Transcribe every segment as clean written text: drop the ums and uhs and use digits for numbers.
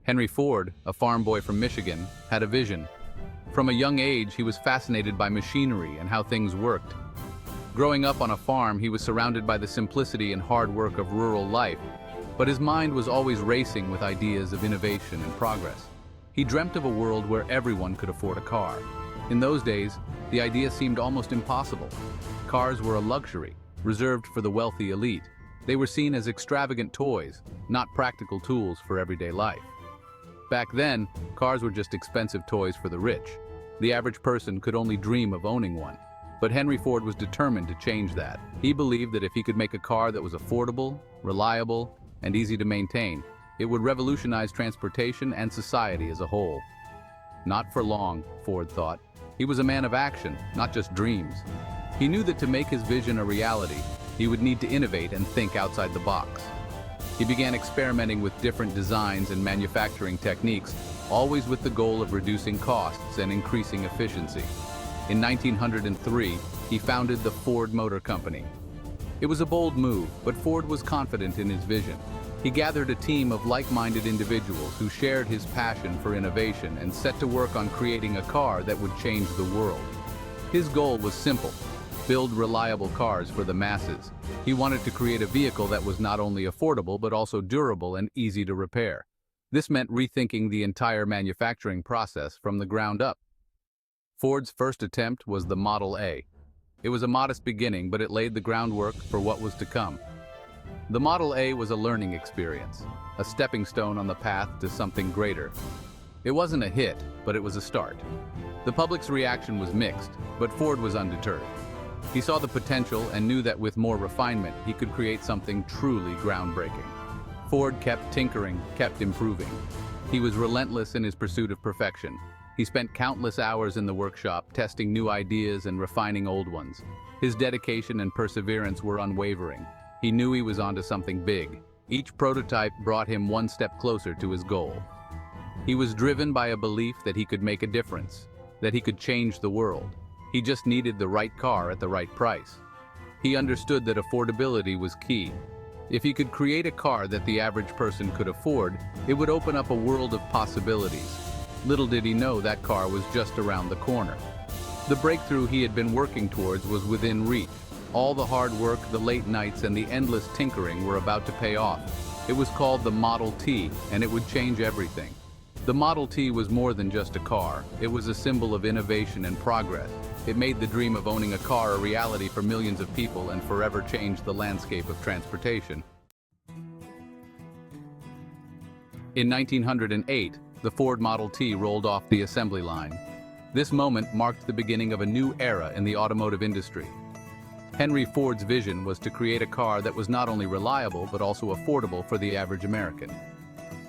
Henry Ford, a farm boy from Michigan, had a vision. From a young age, he was fascinated by machinery and how things worked. Growing up on a farm, he was surrounded by the simplicity and hard work of rural life, but his mind was always racing with ideas of innovation and progress. He dreamt of a world where everyone could afford a car. In those days, the idea seemed almost impossible. Cars were a luxury, reserved for the wealthy elite. They were seen as extravagant toys, not practical tools for everyday life. Back then, cars were just expensive toys for the rich. The average person could only dream of owning one. But Henry Ford was determined to change that. He believed that if he could make a car that was affordable, reliable, and easy to maintain, it would revolutionize transportation and society as a whole. Not for long, Ford thought. He was a man of action, not just dreams. He knew that to make his vision a reality, he would need to innovate and think outside the box. He began experimenting with different designs and manufacturing techniques, always with the goal of reducing costs and increasing efficiency. In 1903, he founded the Ford Motor Company. It was a bold move, but Ford was confident in his vision. He gathered a team of like-minded individuals who shared his passion for innovation and set to work on creating a car that would change the world. His goal was simple: build reliable cars for the masses. He wanted to create a vehicle that was not only affordable but also durable and easy to repair. This meant rethinking the entire manufacturing process from the ground up. Ford's first attempt was the Model A. It was a modest beginning, but it laid the groundwork for what was to come. The Model A was a learning experience, a stepping stone on the path to something greater. It wasn't a hit, but it was a start. The public's reaction was mixed, but Ford was undeterred. He saw the potential and knew that with more refinement, he could create something truly groundbreaking. Ford kept tinkering, kept improving. He was relentless in his pursuit of perfection. He spent countless hours in the workshop, testing new ideas and refining old ones. His dedication and perseverance were unwavering. He knew he was onto something big. Each prototype brought him one step closer to his goal. He was driven by a belief that he could make a difference, that he could change the world. He just needed the right car at the right price. He understood that affordability was key. If he could create a car that the average person could afford, it would open up a world of possibilities. Little did he know that car was just around the corner. The breakthrough he had been working towards was within reach. All the hard work, the late nights, and the endless tinkering were about to pay off. It was called the Model T, and it would change everything. The Model T was more than just a car. It was a symbol of innovation and progress. It made the dream of owning a car a reality for millions of people and forever changed the landscape of transportation. In 1908, the Ford Model T rolled off the assembly line. This moment marked the beginning of a new era in the automotive industry. Henry Ford's vision was to create a car that was not only reliable but also affordable for the average American.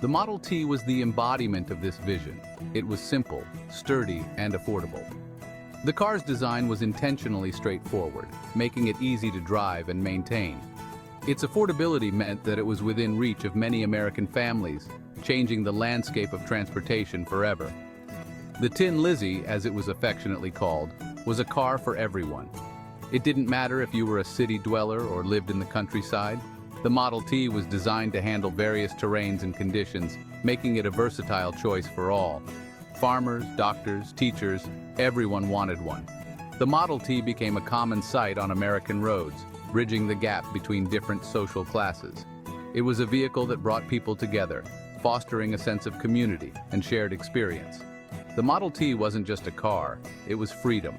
The Model T was the embodiment of this vision. It was simple, sturdy, and affordable. The car's design was intentionally straightforward, making it easy to drive and maintain. Its affordability meant that it was within reach of many American families, changing the landscape of transportation forever. The Tin Lizzie, as it was affectionately called, was a car for everyone. It didn't matter if you were a city dweller or lived in the countryside. The Model T was designed to handle various terrains and conditions, making it a versatile choice for all. Farmers, doctors, teachers, everyone wanted one. The Model T became a common sight on American roads, bridging the gap between different social classes. It was a vehicle that brought people together, fostering a sense of community and shared experience. The Model T wasn't just a car, it was freedom.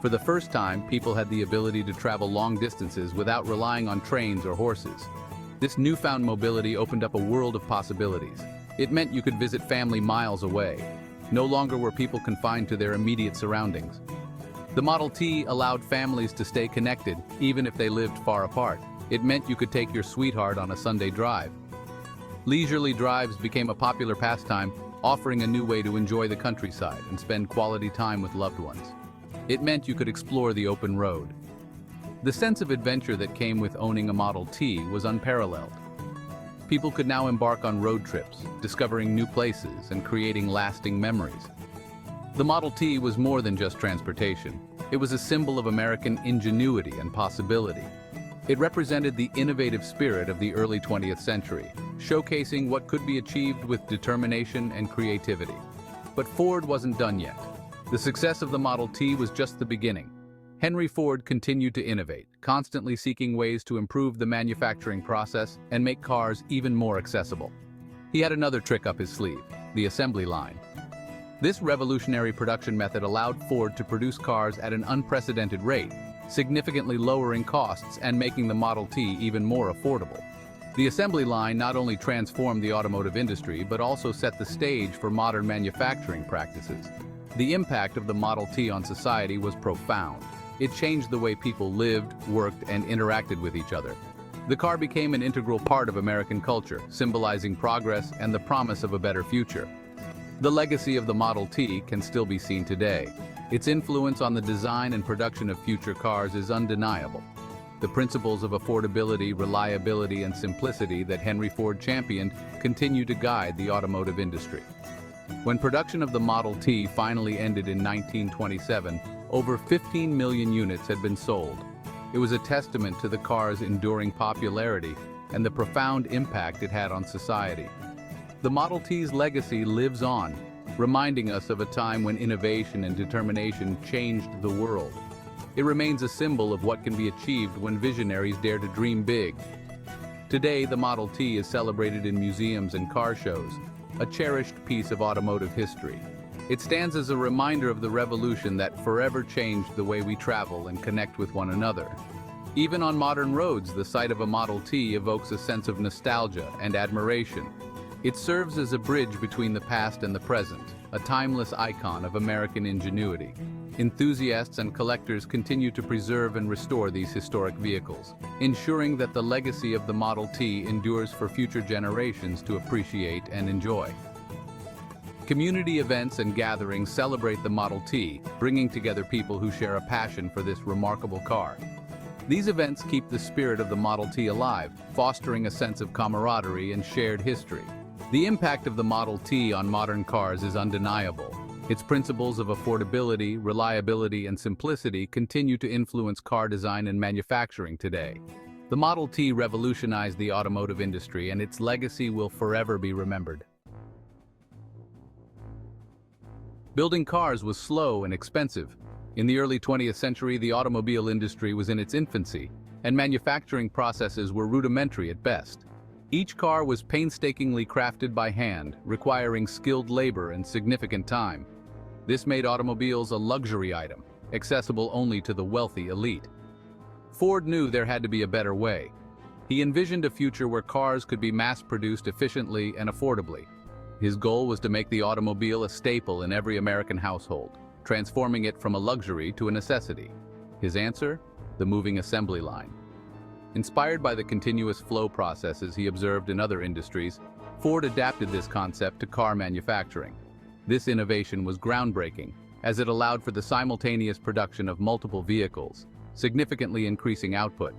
For the first time, people had the ability to travel long distances without relying on trains or horses. This newfound mobility opened up a world of possibilities. It meant you could visit family miles away. No longer were people confined to their immediate surroundings. The Model T allowed families to stay connected, even if they lived far apart. It meant you could take your sweetheart on a Sunday drive. Leisurely drives became a popular pastime, offering a new way to enjoy the countryside and spend quality time with loved ones. It meant you could explore the open road. The sense of adventure that came with owning a Model T was unparalleled. People could now embark on road trips, discovering new places and creating lasting memories. The Model T was more than just transportation. It was a symbol of American ingenuity and possibility. It represented the innovative spirit of the early 20th century, showcasing what could be achieved with determination and creativity. But Ford wasn't done yet. The success of the Model T was just the beginning. Henry Ford continued to innovate, constantly seeking ways to improve the manufacturing process and make cars even more accessible. He had another trick up his sleeve, the assembly line. This revolutionary production method allowed Ford to produce cars at an unprecedented rate, significantly lowering costs and making the Model T even more affordable. The assembly line not only transformed the automotive industry but also set the stage for modern manufacturing practices. The impact of the Model T on society was profound. It changed the way people lived, worked, and interacted with each other. The car became an integral part of American culture, symbolizing progress and the promise of a better future. The legacy of the Model T can still be seen today. Its influence on the design and production of future cars is undeniable. The principles of affordability, reliability, and simplicity that Henry Ford championed continue to guide the automotive industry. When production of the Model T finally ended in 1927, over 15 million units had been sold. It was a testament to the car's enduring popularity and the profound impact it had on society. The Model T's legacy lives on, reminding us of a time when innovation and determination changed the world. It remains a symbol of what can be achieved when visionaries dare to dream big. Today, the Model T is celebrated in museums and car shows, a cherished piece of automotive history. It stands as a reminder of the revolution that forever changed the way we travel and connect with one another. Even on modern roads, the sight of a Model T evokes a sense of nostalgia and admiration. It serves as a bridge between the past and the present, a timeless icon of American ingenuity. Enthusiasts and collectors continue to preserve and restore these historic vehicles, ensuring that the legacy of the Model T endures for future generations to appreciate and enjoy. Community events and gatherings celebrate the Model T, bringing together people who share a passion for this remarkable car. These events keep the spirit of the Model T alive, fostering a sense of camaraderie and shared history. The impact of the Model T on modern cars is undeniable. Its principles of affordability, reliability, and simplicity continue to influence car design and manufacturing today. The Model T revolutionized the automotive industry, and its legacy will forever be remembered. Building cars was slow and expensive. In the early 20th century, the automobile industry was in its infancy, and manufacturing processes were rudimentary at best. Each car was painstakingly crafted by hand, requiring skilled labor and significant time. This made automobiles a luxury item, accessible only to the wealthy elite. Ford knew there had to be a better way. He envisioned a future where cars could be mass-produced efficiently and affordably. His goal was to make the automobile a staple in every American household, transforming it from a luxury to a necessity. His answer? The moving assembly line. Inspired by the continuous flow processes he observed in other industries, Ford adapted this concept to car manufacturing. This innovation was groundbreaking, as it allowed for the simultaneous production of multiple vehicles, significantly increasing output.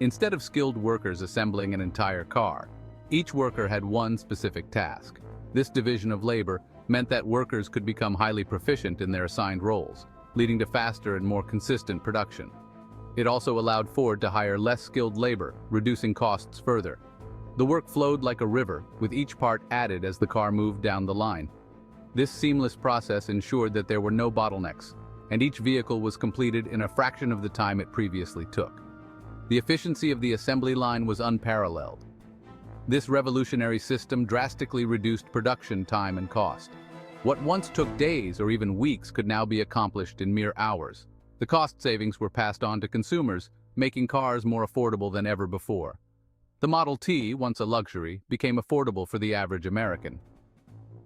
Instead of skilled workers assembling an entire car, each worker had one specific task. This division of labor meant that workers could become highly proficient in their assigned roles, leading to faster and more consistent production. It also allowed Ford to hire less skilled labor, reducing costs further. The work flowed like a river, with each part added as the car moved down the line. This seamless process ensured that there were no bottlenecks, and each vehicle was completed in a fraction of the time it previously took. The efficiency of the assembly line was unparalleled. This revolutionary system drastically reduced production time and cost. What once took days or even weeks could now be accomplished in mere hours. The cost savings were passed on to consumers, making cars more affordable than ever before. The Model T, once a luxury, became affordable for the average American.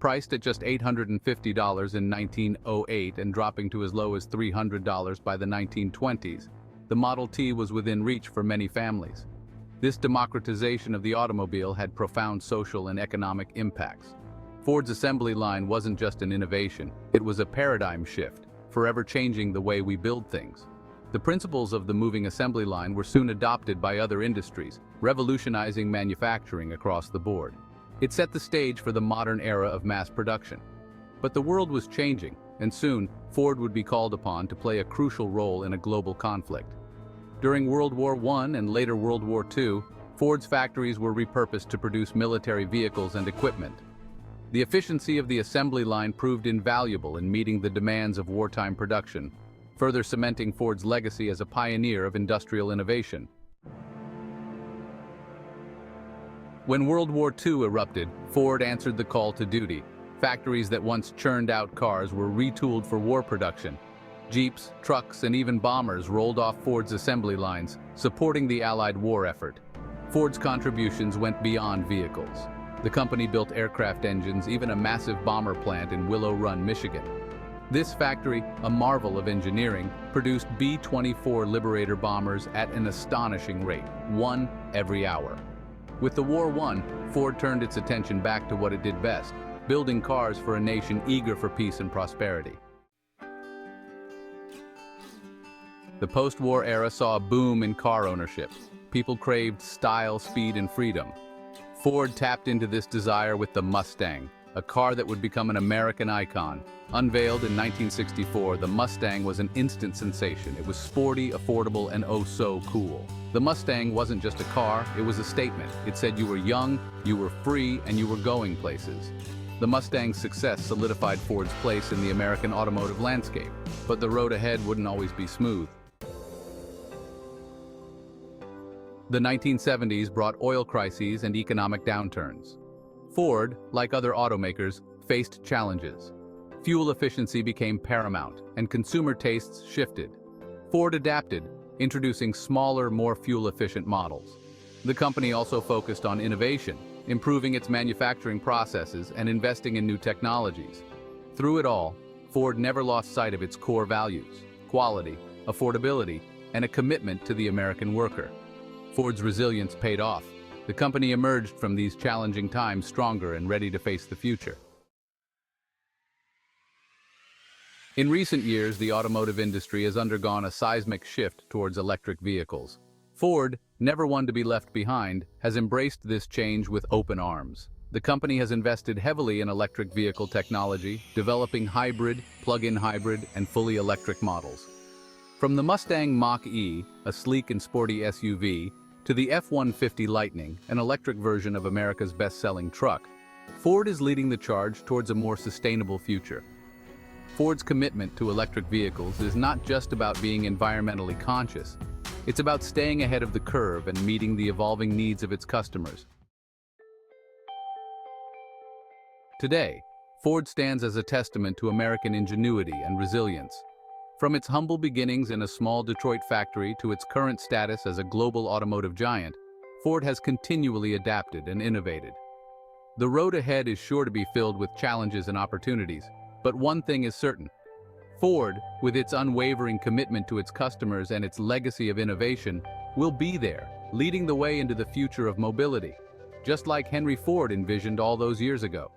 Priced at just $850 in 1908 and dropping to as low as $300 by the 1920s, the Model T was within reach for many families. This democratization of the automobile had profound social and economic impacts. Ford's assembly line wasn't just an innovation, it was a paradigm shift, forever changing the way we build things. The principles of the moving assembly line were soon adopted by other industries, revolutionizing manufacturing across the board. It set the stage for the modern era of mass production. But the world was changing, and soon, Ford would be called upon to play a crucial role in a global conflict. During World War I and later World War II, Ford's factories were repurposed to produce military vehicles and equipment. The efficiency of the assembly line proved invaluable in meeting the demands of wartime production, further cementing Ford's legacy as a pioneer of industrial innovation. When World War II erupted, Ford answered the call to duty. Factories that once churned out cars were retooled for war production. Jeeps, trucks, and even bombers rolled off Ford's assembly lines, supporting the Allied war effort. Ford's contributions went beyond vehicles. The company built aircraft engines, even a massive bomber plant in Willow Run, Michigan. This factory, a marvel of engineering, produced B-24 Liberator bombers at an astonishing rate, one every hour. With the war won, Ford turned its attention back to what it did best, building cars for a nation eager for peace and prosperity. The post-war era saw a boom in car ownership. People craved style, speed, and freedom. Ford tapped into this desire with the Mustang, a car that would become an American icon. Unveiled in 1964, the Mustang was an instant sensation. It was sporty, affordable, and oh so cool. The Mustang wasn't just a car, it was a statement. It said you were young, you were free, and you were going places. The Mustang's success solidified Ford's place in the American automotive landscape, but the road ahead wouldn't always be smooth. The 1970s brought oil crises and economic downturns. Ford, like other automakers, faced challenges. Fuel efficiency became paramount, and consumer tastes shifted. Ford adapted, introducing smaller, more fuel-efficient models. The company also focused on innovation, improving its manufacturing processes and investing in new technologies. Through it all, Ford never lost sight of its core values: quality, affordability, and a commitment to the American worker. Ford's resilience paid off. The company emerged from these challenging times stronger and ready to face the future. In recent years, the automotive industry has undergone a seismic shift towards electric vehicles. Ford, never one to be left behind, has embraced this change with open arms. The company has invested heavily in electric vehicle technology, developing hybrid, plug-in hybrid, and fully electric models. From the Mustang Mach-E, a sleek and sporty SUV, to the F-150 Lightning, an electric version of America's best-selling truck, Ford is leading the charge towards a more sustainable future. Ford's commitment to electric vehicles is not just about being environmentally conscious. It's about staying ahead of the curve and meeting the evolving needs of its customers. Today, Ford stands as a testament to American ingenuity and resilience. From its humble beginnings in a small Detroit factory to its current status as a global automotive giant, Ford has continually adapted and innovated. The road ahead is sure to be filled with challenges and opportunities, but one thing is certain. Ford, with its unwavering commitment to its customers and its legacy of innovation, will be there, leading the way into the future of mobility, just like Henry Ford envisioned all those years ago.